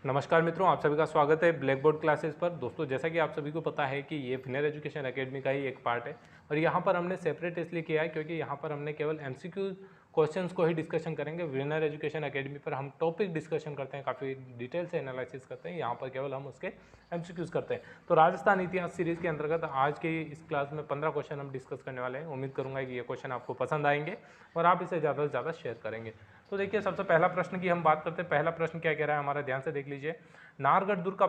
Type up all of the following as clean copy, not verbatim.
नमस्कार मित्रों, आप सभी का स्वागत है ब्लैक बोर्ड क्लासेस पर। दोस्तों, जैसा कि आप सभी को पता है कि ये विनर एजुकेशन एकेडमी का ही एक पार्ट है और यहाँ पर हमने सेपरेट इसलिए किया है क्योंकि यहाँ पर हमने केवल एमसीक्यू क्वेश्चंस को ही डिस्कशन करेंगे। विनर एजुकेशन एकेडमी पर हम टॉपिक डिस्कशन करते हैं, काफ़ी डिटेल से एनालिसिस करते हैं। यहाँ पर केवल हम उसके एमसीक्यूज करते हैं। तो राजस्थान इतिहास सीरीज़ के अंतर्गत आज के इस क्लास में 15 क्वेश्चन हम डिस्कस करने वाले हैं। उम्मीद करूँगा कि ये क्वेश्चन आपको पसंद आएंगे और आप इसे ज़्यादा से ज़्यादा शेयर करेंगे। तो देखिए, सबसे पहला प्रश्न की हम बात करते हैं। पहला प्रश्न क्या कह रहा है हमारा, ध्यान से देख लीजिए। नाहरगढ़ दुर्ग का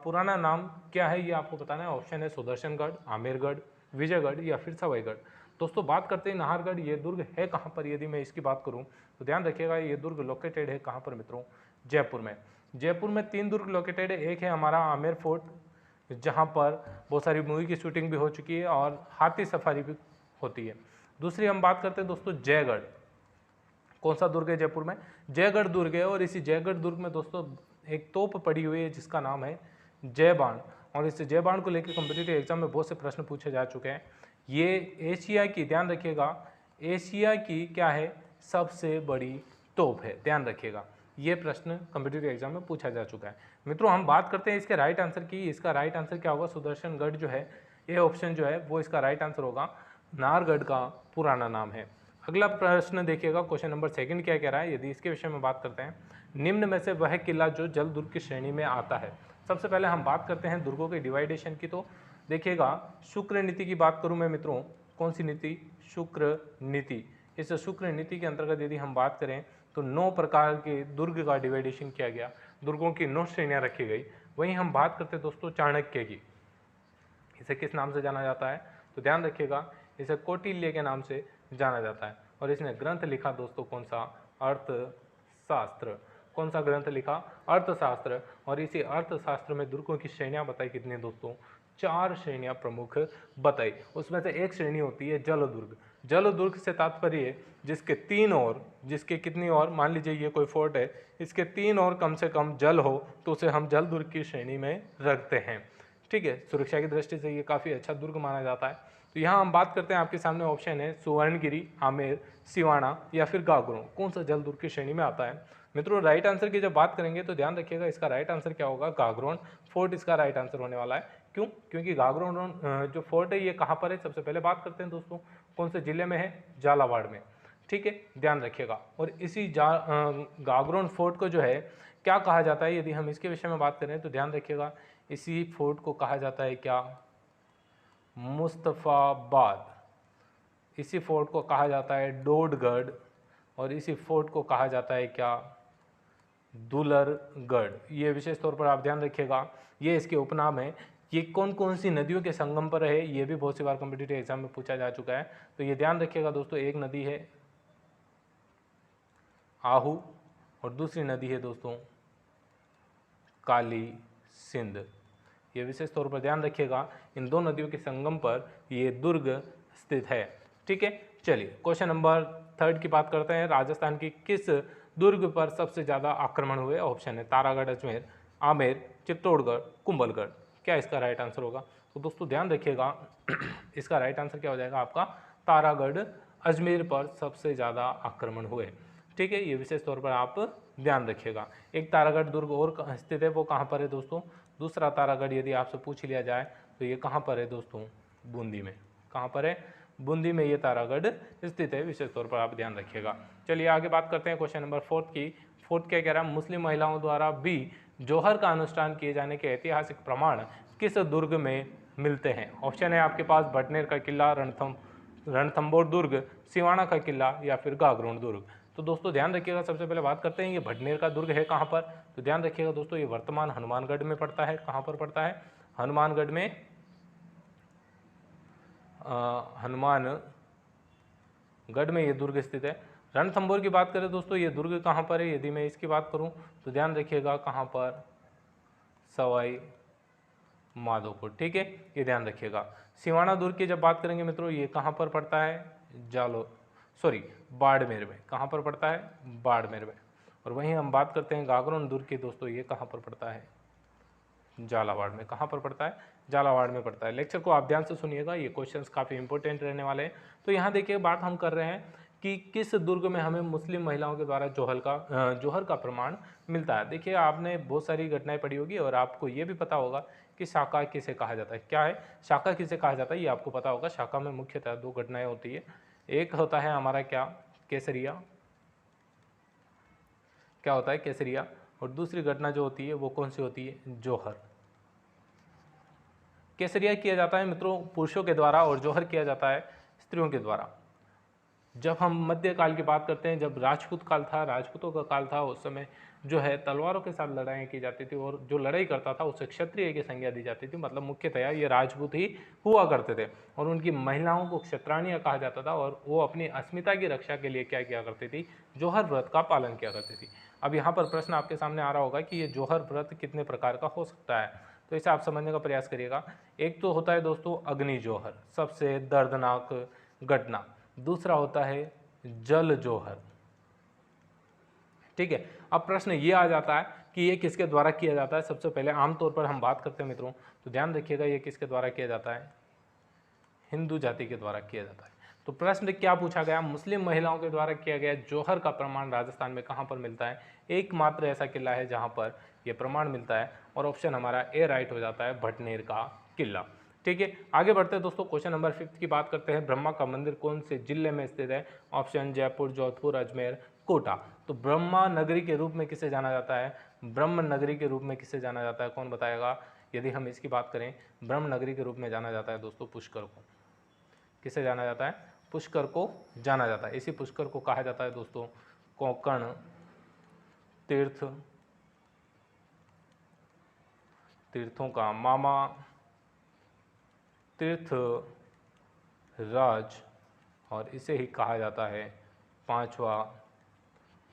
पुराना नाम क्या है, ये आपको बताना है। ऑप्शन है सुदर्शनगढ़, आमेरगढ़, विजयगढ़ या फिर सवाईगढ़। दोस्तों, बात करते हैं नाहरगढ़, ये दुर्ग है कहाँ पर। यदि मैं इसकी बात करूँ तो ध्यान रखिएगा, ये दुर्ग लोकेटेड है कहाँ पर मित्रों, जयपुर में। जयपुर में 3 दुर्ग लोकेटेड है। एक है हमारा आमेर फोर्ट, जहाँ पर बहुत सारी मूवी की शूटिंग भी हो चुकी है और हाथी सफारी भी होती है। दूसरी हम बात करते हैं दोस्तों जयगढ़। कौन सा दुर्ग है जयपुर में, जयगढ़ दुर्ग है। और इसी जयगढ़ दुर्ग में दोस्तों एक तोप पड़ी हुई है जिसका नाम है जय बाण। और इस जय बाण को लेकर कॉम्पिटिटिव एग्जाम में बहुत से प्रश्न पूछे जा चुके हैं। ये एशिया की, ध्यान रखिएगा, एशिया की क्या है, सबसे बड़ी तोप है। ध्यान रखिएगा, ये प्रश्न कॉम्पिटिटिव एग्जाम में पूछा जा चुका है। मित्रों, हम बात करते हैं इसके राइट आंसर की। इसका राइट आंसर क्या होगा, सुदर्शनगढ़ जो है, ये ऑप्शन जो है वो इसका राइट आंसर होगा। नाहरगढ़ का पुराना नाम है। अगला प्रश्न देखिएगा, क्वेश्चन नंबर 2 क्या कह रहा है। यदि इसके विषय में बात करते हैं, निम्न में से वह किला जो जल दुर्ग की श्रेणी में आता है। सबसे पहले हम बात करते हैं दुर्गों के डिवाइडेशन की। तो देखिएगा, शुक्र नीति की बात करूं मैं मित्रों, कौन सी नीति, शुक्र नीति। इस शुक्र नीति के अंतर्गत यदि हम बात करें तो 9 प्रकार के दुर्ग का डिवाइडेशन किया गया, दुर्गों की 9 श्रेणियां रखी गई। वहीं हम बात करते हैं दोस्तों चाणक्य की। इसे किस नाम से जाना जाता है, तो ध्यान रखिएगा, इसे कौटिल्य के नाम से जाना जाता है। और इसने ग्रंथ लिखा दोस्तों कौन सा, अर्थशास्त्र। कौन सा ग्रंथ लिखा, अर्थशास्त्र। और इसी अर्थशास्त्र में दुर्गों की श्रेणियां बताई कितनी दोस्तों, 4 श्रेणियां प्रमुख बताई। उसमें से एक श्रेणी होती है जल दुर्ग। जल दुर्ग से तात्पर्य जिसके 3 ओर, जिसके कितनी ओर, मान लीजिए ये कोई फोर्ट है, इसके 3 ओर कम से कम जल हो तो उसे हम जल दुर्ग की श्रेणी में रखते हैं। ठीक है, सुरक्षा की दृष्टि से ये काफ़ी अच्छा दुर्ग माना जाता है। तो यहाँ हम बात करते हैं, आपके सामने ऑप्शन है सुवर्णगिरी, आमेर, सिवाना या फिर गागरों। कौन सा जल दुर्ग की श्रेणी में आता है मित्रों। राइट आंसर की जब बात करेंगे तो ध्यान रखिएगा, इसका राइट आंसर क्या होगा, गागरोन फोर्ट इसका राइट आंसर होने वाला है। क्यों, क्योंकि गागरोन जो फोर्ट है ये कहाँ पर है, सबसे पहले बात करते हैं दोस्तों, कौन से जिले में है, झालावाड़ में। ठीक है, ध्यान रखिएगा। और इसी गागरोन फोर्ट को जो है क्या कहा जाता है, यदि हम इसके विषय में बात करें तो ध्यान रखिएगा, इसी फोर्ट को कहा जाता है क्या, मुस्तफाबाद। इसी फोर्ट को कहा जाता है डोडगढ़। और इसी फोर्ट को कहा जाता है क्या, दुलरगढ़। ये विशेष तौर पर आप ध्यान रखिएगा, ये इसके उपनाम है। ये कौन कौन सी नदियों के संगम पर है, ये भी बहुत सी बार कॉम्पिटिटिव एग्जाम में पूछा जा चुका है। तो ये ध्यान रखिएगा दोस्तों, एक नदी है आहू और दूसरी नदी है दोस्तों काली सिंध। ये विशेष तौर पर ध्यान रखिएगा, इन 2 नदियों के संगम पर ये दुर्ग स्थित है। ठीक है, चलिए क्वेश्चन नंबर 3 की बात करते हैं। राजस्थान की किस दुर्ग पर सबसे ज़्यादा आक्रमण हुए। ऑप्शन है तारागढ़, अजमेर, आमेर, चित्तौड़गढ़, कुंभलगढ़। क्या इसका राइट आंसर होगा, तो दोस्तों ध्यान रखिएगा इसका राइट आंसर क्या हो जाएगा आपका, तारागढ़ अजमेर पर सबसे ज़्यादा आक्रमण हुए। ठीक है, ये विशेष तौर पर आप ध्यान रखिएगा। एक तारागढ़ दुर्ग और स्थित है, वो कहाँ पर है दोस्तों, दूसरा तारागढ़ यदि आपसे पूछ लिया जाए तो ये कहाँ पर है दोस्तों, बूंदी में। कहाँ पर है, बूंदी में ये तारागढ़ स्थित है, विशेष तौर पर आप ध्यान रखिएगा। चलिए आगे बात करते हैं क्वेश्चन नंबर 4 की। 4 क्या कह रहा है, मुस्लिम महिलाओं द्वारा भी जौहर का अनुष्ठान किए जाने के ऐतिहासिक प्रमाण किस दुर्ग में मिलते हैं। ऑप्शन है आपके पास भटनेर का किला, रणथंभौर दुर्ग, सिवाना का किला या फिर गागरोन दुर्ग। तो दोस्तों ध्यान रखिएगा, सबसे पहले बात करते हैं ये भटनेर का दुर्ग है कहाँ पर। तो ध्यान रखिएगा दोस्तों, ये वर्तमान हनुमानगढ़ में पड़ता है। कहाँ पर पड़ता है, हनुमानगढ़ में, हनुमानगढ़ में ये दुर्ग स्थित है। रणथंभौर की बात करें दोस्तों, ये दुर्ग कहाँ पर है, यदि मैं इसकी बात करूँ तो ध्यान रखिएगा कहाँ पर, सवाई माधोपुर। ठीक है, ये ध्यान रखिएगा। सिवाना दुर्ग की जब बात करेंगे मित्रों, ये कहाँ पर पड़ता है, बाड़मेर में। कहाँ पर पड़ता है, बाड़मेर में। और वहीं हम बात करते हैं गागरोन दुर्ग की दोस्तों, ये कहाँ पर पड़ता है, झालावाड़ में। कहाँ पर पड़ता है, झालावाड़ में पड़ता है। लेक्चर को आप ध्यान से सुनिएगा, ये क्वेश्चंस काफ़ी इंपॉर्टेंट रहने वाले हैं। तो यहाँ देखिए, बात हम कर रहे हैं कि किस दुर्ग में हमें मुस्लिम महिलाओं के द्वारा जौहर का प्रमाण मिलता है। देखिए आपने बहुत सारी घटनाएं पढ़ी होगी और आपको ये भी पता होगा कि शाका किसे कहा जाता है। क्या है शाका किसे कहा जाता है, ये आपको पता होगा। शाका में मुख्यतः दो घटनाएं होती है, एक होता है हमारा क्या केसरिया, क्या होता है केसरिया, और दूसरी घटना जो होती है वो कौन सी होती है, जौहर। केसरिया किया जाता है मित्रों पुरुषों के द्वारा और जौहर किया जाता है स्त्रियों के द्वारा। जब हम मध्यकाल की बात करते हैं, जब राजपूत काल था, राजपूतों का काल था, उस समय जो है तलवारों के साथ लड़ाई की जाती थी और जो लड़ाई करता था उसे क्षत्रिय की संज्ञा दी जाती थी। मतलब मुख्यतया ये राजपूत ही हुआ करते थे और उनकी महिलाओं को क्षत्राणियाँ कहा जाता था और वो अपनी अस्मिता की रक्षा के लिए क्या किया करती थी, जौहर व्रत का पालन किया करती थी। अब यहाँ पर प्रश्न आपके सामने आ रहा होगा कि ये जौहर व्रत कितने प्रकार का हो सकता है, तो इसे आप समझने का प्रयास करिएगा। एक तो होता है दोस्तों अग्नि जौहर, सबसे दर्दनाक घटना। दूसरा होता है जल जौहर, ठीक है। अब प्रश्न ये आ जाता है कि ये किसके द्वारा किया जाता है। सबसे पहले आमतौर पर हम बात करते हैं मित्रों, तो ध्यान रखिएगा ये किसके द्वारा किया जाता है, हिंदू जाति के द्वारा किया जाता है। तो प्रश्न क्या पूछा गया, मुस्लिम महिलाओं के द्वारा किया गया जौहर का प्रमाण राजस्थान में कहां पर मिलता है। एकमात्र ऐसा किला है जहां पर यह प्रमाण मिलता है और ऑप्शन हमारा ए राइट हो जाता है, भटनेर का किला। ठीक है, आगे बढ़ते हैं दोस्तों। क्वेश्चन नंबर 5 की बात करते हैं। ब्रह्मा का मंदिर कौन से जिले में स्थित है। ऑप्शन जयपुर, जोधपुर, अजमेर, कोटा। तो ब्रह्मा नगरी के रूप में किसे जाना जाता है, ब्रह्म नगरी के रूप में किसे जाना जाता है, कौन बताएगा। यदि हम इसकी बात करें, ब्रह्म नगरी के रूप में जाना जाता है दोस्तों पुष्कर को। किसे जाना जाता है, पुष्कर को जाना जाता है। इसी पुष्कर को कहा जाता है दोस्तों कोंकण तीर्थ, तीर्थों का मामा, तीर्थ राज, और इसे ही कहा जाता है पांचवा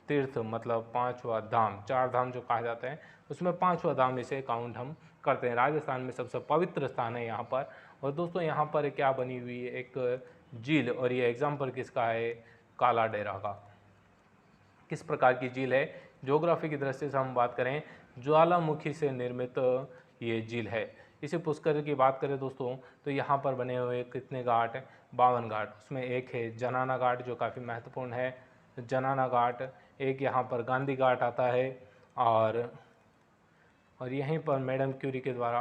तीर्थ, मतलब पांचवा धाम। चार धाम जो कहा जाता है उसमें पांचवा धाम इसे काउंट हम करते हैं। राजस्थान में सबसे पवित्र स्थान है यहाँ पर। और दोस्तों यहाँ पर क्या बनी हुई है, एक झील, और ये एग्जाम्पल किसका है, काला डेरा का। किस प्रकार की झील है, ज्योग्राफी की दृष्टि से हम बात करें, ज्वालामुखी से निर्मित ये झील है। इसी पुष्कर की बात करें दोस्तों, तो यहाँ पर बने हुए कितने घाट, 52 घाट। उसमें एक है जनाना घाट जो काफ़ी महत्वपूर्ण है, जनाना घाट। एक यहाँ पर गांधी घाट आता है, और यहीं पर मैडम क्यूरी के द्वारा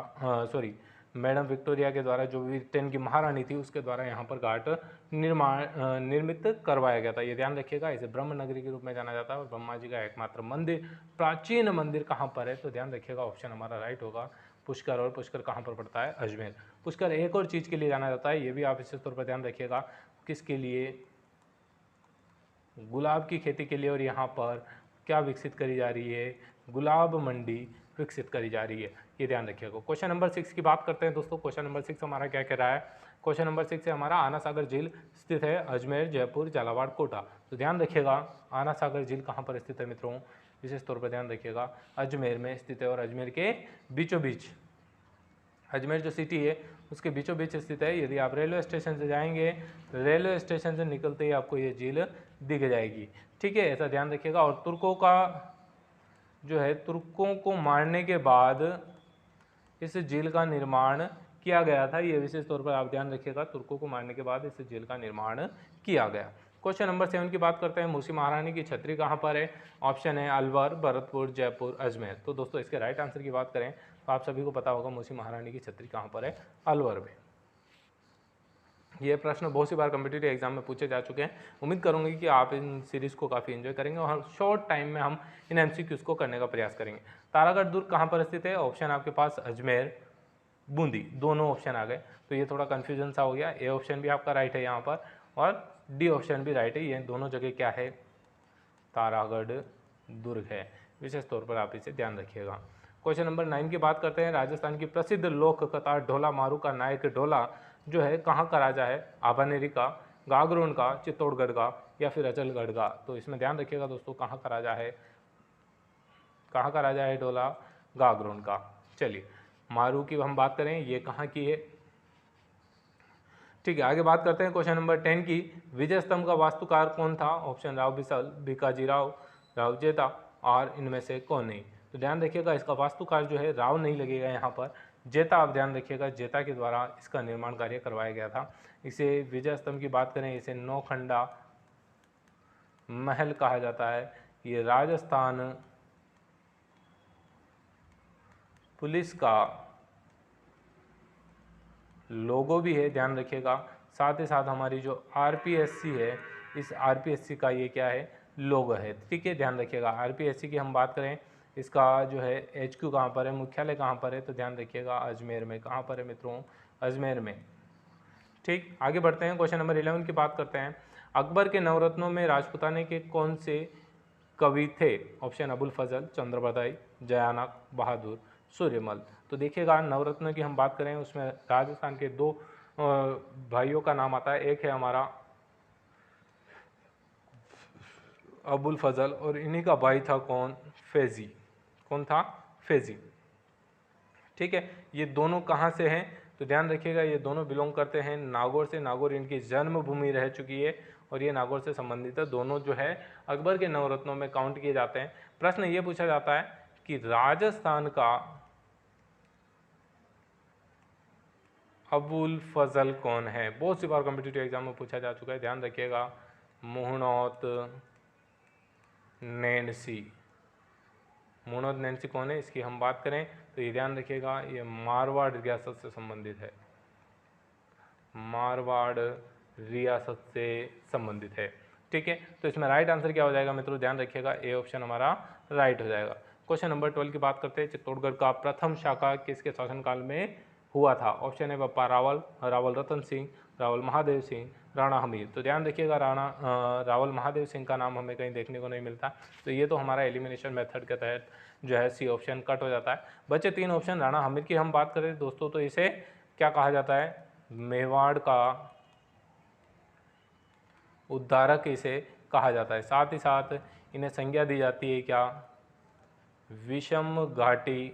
मैडम विक्टोरिया के द्वारा, जो ब्रिटेन की महारानी थी, उसके द्वारा यहाँ पर घाट निर्मित करवाया गया था। ये ध्यान रखिएगा। इसे ब्रह्म नगरी के रूप में जाना जाता है और ब्रह्मा जी का एकमात्र मंदिर, प्राचीन मंदिर कहाँ पर है, तो ध्यान रखिएगा ऑप्शन हमारा राइट होगा, पुष्कर। और पुष्कर कहाँ पर पड़ता है, अजमेर। पुष्कर एक और चीज़ के लिए जाना जाता है, ये भी आप विशेष तौर पर ध्यान रखिएगा, किसके लिए, गुलाब की खेती के लिए। और यहाँ पर क्या विकसित करी जा रही है, गुलाब मंडी विकसित करी जा रही है, ये ध्यान रखिएगा। क्वेश्चन नंबर 6 की बात करते हैं दोस्तों। क्वेश्चन नंबर 6 हमारा क्या कह रहा है, क्वेश्चन नंबर 6 से हमारा आना सागर झील स्थित है अजमेर, जयपुर, झालावाड़, कोटा। तो ध्यान रखिएगा आना सागर झील कहाँ पर स्थित है मित्रों, विशेष तौर पर ध्यान रखिएगा, अजमेर में स्थित है। और अजमेर के बीचों बीच, अजमेर जो सिटी है उसके बीचों बीच स्थित है। यदि आप रेलवे स्टेशन से जाएंगे, रेलवे स्टेशन से निकलते ही आपको ये झील दिख जाएगी, ठीक है, ऐसा ध्यान रखिएगा। और तुर्कों का जो है, तुर्कों को मारने के बाद इस झील का निर्माण किया गया था, ये विशेष तौर पर आप ध्यान रखिएगा, तुर्कों को मारने के बाद इस झील का निर्माण किया गया। क्वेश्चन नंबर 7 की बात करते हैं। मूसी महारानी की छतरी कहाँ पर है, ऑप्शन है अलवर, भरतपुर, जयपुर, अजमेर। तो दोस्तों इसके राइट आंसर की बात करें तो आप सभी को पता होगा मूसी महारानी की छतरी कहाँ पर है, अलवर में। ये प्रश्न बहुत सी बार कम्पिटिटिव एग्जाम में पूछे जा चुके हैं। उम्मीद करूंगी कि आप इन सीरीज़ को काफ़ी एंजॉय करेंगे और शॉर्ट टाइम में हम इन एमसीक्यूज को करने का प्रयास करेंगे। तारागढ़ दुर्ग कहाँ पर स्थित है, ऑप्शन आपके पास अजमेर, बूंदी, दोनों ऑप्शन आ गए। तो ये थोड़ा कन्फ्यूजन सा हो गया। ए ऑप्शन भी आपका राइट है यहाँ पर और डी ऑप्शन भी राइट है। ये दोनों जगह क्या है, तारागढ़ दुर्ग है। विशेष तौर पर आप इसे ध्यान रखिएगा। क्वेश्चन नंबर 9 की बात करते हैं। राजस्थान की प्रसिद्ध लोक कथा ढोला मारू का नायक ढोला जो है कहाँ का राजा है, आभानेरी का, गागरोन का, चित्तौड़गढ़ का, या फिर अचलगढ़ का। तो इसमें ध्यान रखिएगा दोस्तों, कहाँ का राजा है, कहाँ का राजा है ढोला, गागरोन का। चलिए मारू की हम बात करें, ये कहाँ की है, ठीक है। आगे बात करते हैं क्वेश्चन नंबर 10 की। विजय स्तंभ का वास्तुकार कौन था, ऑप्शन राव बिसल, भिकाजी राव, राव जेता, और इनमें से कौन नहीं। तो ध्यान रखिएगा इसका वास्तुकार जो है राव नहीं लगेगा यहाँ पर, जेता आप ध्यान रखिएगा, जेता के द्वारा इसका निर्माण कार्य करवाया गया था। इसे विजय स्तंभ की बात करें, इसे नौखंडा महल कहा जाता है। ये राजस्थान पुलिस का लोगो भी है, ध्यान रखिएगा। साथ ही साथ हमारी जो आरपीएससी है, इस आरपीएससी का ये क्या है, लोगो है। ठीक है, ध्यान रखिएगा। आरपीएससी की हम बात करें, इसका जो है एचक्यू कहाँ पर है, मुख्यालय कहाँ पर है, तो ध्यान रखिएगा अजमेर में। कहाँ पर है मित्रों, अजमेर में। ठीक, आगे बढ़ते हैं, क्वेश्चन नंबर 11 की बात करते हैं। अकबर के नवरत्नों में राजपूताने के कौन से कवि थे? ऑप्शन अबुल फजल, चंद्रबरदाई, जयानक, बहादुर, सूर्यमल। तो देखिएगा, नवरत्नों की हम बात करें, उसमें राजस्थान के दो भाइयों का नाम आता है। एक है हमारा अबुल फजल और इन्हीं का भाई था कौन, फैजी। कौन था, फैजी। ठीक है, ये दोनों कहाँ से हैं, तो ध्यान रखिएगा, ये दोनों बिलोंग करते हैं नागौर से। नागौर इनकी जन्मभूमि रह चुकी है और ये नागौर से संबंधित है। दोनों जो है अकबर के नवरत्नों में काउंट किए जाते हैं। प्रश्न ये पूछा जाता है कि राजस्थान का अबुल फजल कौन है? बहुत सी बार कॉम्पिटिटिव एग्जाम में पूछा जा चुका है, ध्यान रखिएगा। मुहणौत नैन्सी। मुहणौत नैन्सी कौन है, इसकी हम बात करें तो ये ध्यान रखिएगा, ये मारवाड़ रियासत से संबंधित है। मारवाड़ रियासत से संबंधित है। ठीक है, तो इसमें राइट आंसर क्या हो जाएगा मित्रों, ध्यान रखिएगा, ए ऑप्शन हमारा राइट हो जाएगा। क्वेश्चन नंबर 12 की बात करते हैं। चित्तौड़गढ़ का प्रथम शाखा किसके शासनकाल में हुआ था? ऑप्शन है बप्पा रावल, रावल रतन सिंह, रावल महादेव सिंह, राणा हमीर। तो ध्यान रखिएगा, रावल महादेव सिंह का नाम हमें कहीं देखने को नहीं मिलता, तो ये तो हमारा एलिमिनेशन मेथड के तहत जो है सी ऑप्शन कट हो जाता है। बचे 3 ऑप्शन। राणा हमीर की हम बात करें दोस्तों, तो इसे क्या कहा जाता है, मेवाड़ का उद्धारक इसे कहा जाता है। साथ ही साथ इन्हें संज्ञा दी जाती है क्या, विषम घाटी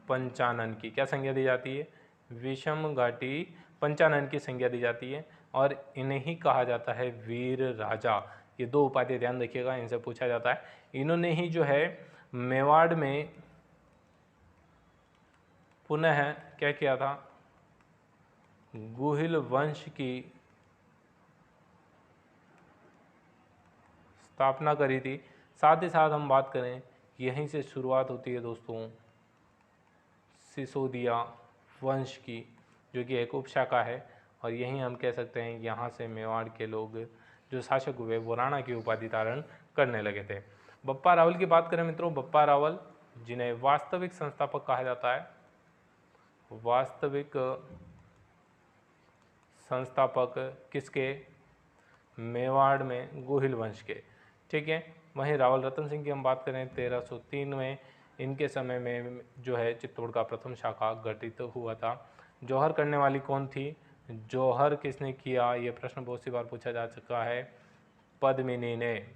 पंचानन की। क्या संज्ञा दी जाती है, विषम घाटी पंचानन की संज्ञा दी जाती है। और इन्हें ही कहा जाता है वीर राजा। ये 2 उपाधि ध्यान रखिएगा, इनसे पूछा जाता है। इन्होंने ही जो है मेवाड़ में पुनः क्या किया था, गुहिल वंश की स्थापना करी थी। साथ ही साथ हम बात करें, यहीं से शुरुआत होती है दोस्तों सिसोदिया वंश की, जो कि एक उपशाखा है। और यहीं हम कह सकते हैं यहाँ से मेवाड़ के लोग जो शासक हुए वो राणा की उपाधि धारण करने लगे थे। बप्पा रावल की बात करें मित्रों, बप्पा रावल जिन्हें वास्तविक संस्थापक कहा जाता है, वास्तविक संस्थापक किसके, मेवाड़ में गोहिल वंश के। ठीक है, वहीं रावल रतन सिंह की हम बात करें 1303 में, इनके समय में जो है चित्तौड़ का प्रथम शाखा गठित हुआ था। जौहर करने वाली कौन थी, जौहर किसने किया, ये प्रश्न बहुत सी बार पूछा जा चुका है, पद्मिनी ने।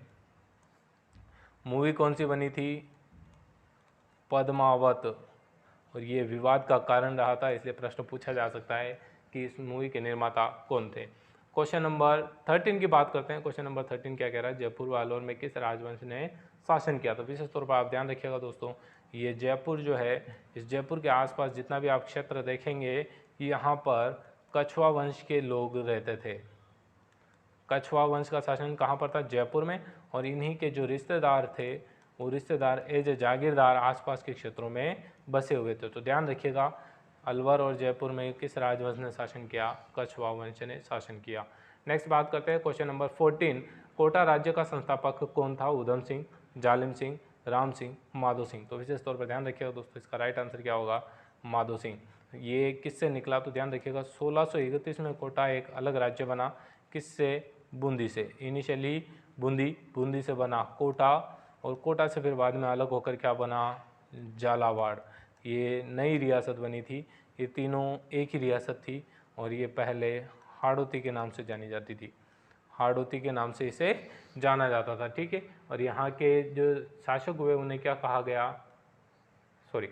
मूवी कौन सी बनी थी, पद्मावत, और ये विवाद का कारण रहा था, इसलिए प्रश्न पूछा जा सकता है कि इस मूवी के निर्माता कौन थे। क्वेश्चन नंबर 13 की बात करते हैं। क्वेश्चन नंबर 13 क्या कह रहा है, जयपुर व अलवर में किस राजवंश ने शासन किया? तो विशेष तौर पर आप ध्यान रखिएगा दोस्तों, ये जयपुर जो है, इस जयपुर के आसपास जितना भी आप क्षेत्र देखेंगे, यहाँ पर कछवा वंश के लोग रहते थे। कछवा वंश का शासन कहाँ पर था, जयपुर में। और इन्हीं के जो रिश्तेदार थे, वो रिश्तेदार एज ए जागीरदार आसपास के क्षेत्रों में बसे हुए थे। तो ध्यान रखिएगा, अलवर और जयपुर में किस राजवंश ने शासन किया, कछवा वंश ने शासन किया। नेक्स्ट बात करते हैं क्वेश्चन नंबर 14। कोटा राज्य का संस्थापक कौन था, उधम सिंह, जालिम सिंह, राम सिंह, माधो सिंह। तो विशेष तौर पर ध्यान रखिएगा दोस्तों, इसका राइट आंसर क्या होगा, माधो सिंह। ये किससे निकला, तो ध्यान रखिएगा 1631 में कोटा एक अलग राज्य बना, किससे, बूंदी से। इनिशियली बूंदी से बना कोटा, और कोटा से फिर बाद में अलग होकर क्या बना, झालावाड़। ये नई रियासत बनी थी, ये तीनों एक ही रियासत थी, और ये पहले हाड़ौती के नाम से जानी जाती थी। हाड़ौती के नाम से इसे जाना जाता था। ठीक है, और यहाँ के जो शासक हुए उन्हें क्या कहा गया, सॉरी,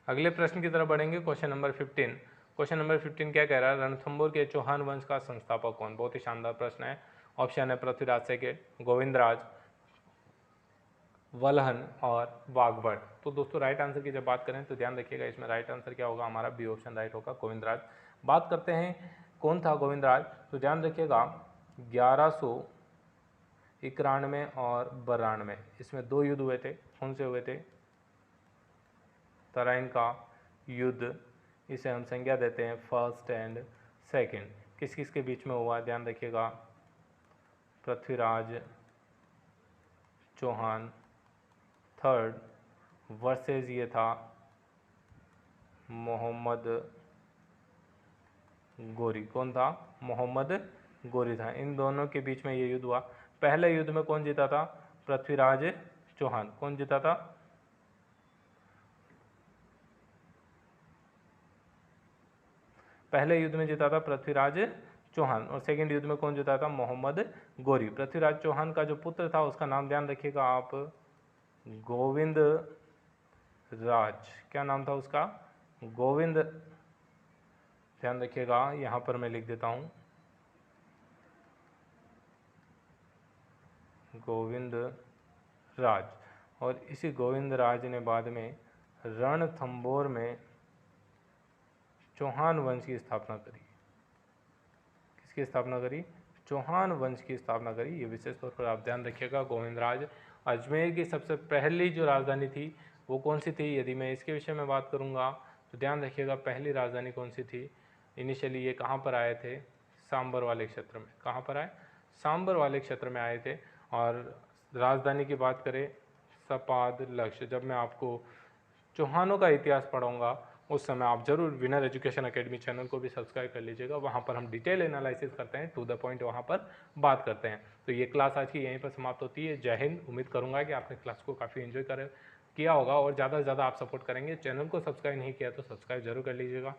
अगले प्रश्न की तरफ बढ़ेंगे। Question number 15। क्वेश्चन नंबर 15 क्या कह रहा है, रणथंभौर के चौहान वंश का संस्थापक कौन। बहुत ही शानदार प्रश्न है। ऑप्शन है पृथ्वीराज सेकेंड, गोविंदराज, वलहन और वाघभट। तो दोस्तों राइट आंसर की जब बात करें तो ध्यान रखिएगा, इसमें राइट आंसर क्या होगा, हमारा बी ऑप्शन राइट होगा, गोविंदराज। बात करते हैं कौन था गोविंदराज, तो ध्यान रखिएगा 1191 और 92, इसमें 2 युद्ध हुए थे। कौन से हुए थे, तराइन का युद्ध, इसे हम संज्ञा देते हैं फर्स्ट एंड सेकंड। किस किस के बीच में हुआ, ध्यान रखिएगा, पृथ्वीराज चौहान थर्ड वर्सेस ये था मोहम्मद गोरी। कौन था, मोहम्मद गोरी था। इन दोनों के बीच में ये युद्ध हुआ। पहले युद्ध में कौन जीता था, पृथ्वीराज चौहान। कौन जीता था, पहले युद्ध में जीता था पृथ्वीराज चौहान, और सेकंड युद्ध में कौन जीता था, मोहम्मद गोरी। पृथ्वीराज चौहान का जो पुत्र था उसका नाम ध्यान रखिएगा आप, गोविंद राज। क्या नाम था उसका, गोविंद, ध्यान रखिएगा, यहाँ पर मैं लिख देता हूँ गोविंद राज। और इसी गोविंद राज ने बाद में रणथंभौर में चौहान वंश की स्थापना करी। किसकी स्थापना करी, चौहान वंश की स्थापना करी। ये विशेष तौर पर आप ध्यान रखिएगा। गोविंदराज, अजमेर की सबसे पहली जो राजधानी थी वो कौन सी थी, यदि मैं इसके विषय में बात करूंगा तो ध्यान रखिएगा पहली राजधानी कौन सी थी। इनिशियली ये कहाँ पर आए थे, सांबर वाले क्षेत्र में। कहाँ पर आए, सांबर वाले क्षेत्र में आए थे। और राजधानी की बात करें सपाद लक्ष्य। जब मैं आपको चौहानों का इतिहास पढ़ाऊंगा उस समय आप जरूर विनर एजुकेशन एकेडमी चैनल को भी सब्सक्राइब कर लीजिएगा। वहाँ पर हम डिटेल एनालिसिस करते हैं, टू द पॉइंट वहाँ पर बात करते हैं। तो ये क्लास आज की यहीं पर समाप्त होती है। जय हिंद। उम्मीद करूँगा कि आपने क्लास को काफ़ी एंजॉय किया होगा और ज़्यादा से ज़्यादा आप सपोर्ट करेंगे। चैनल को सब्सक्राइब नहीं किया तो सब्सक्राइब जरूर कर लीजिएगा।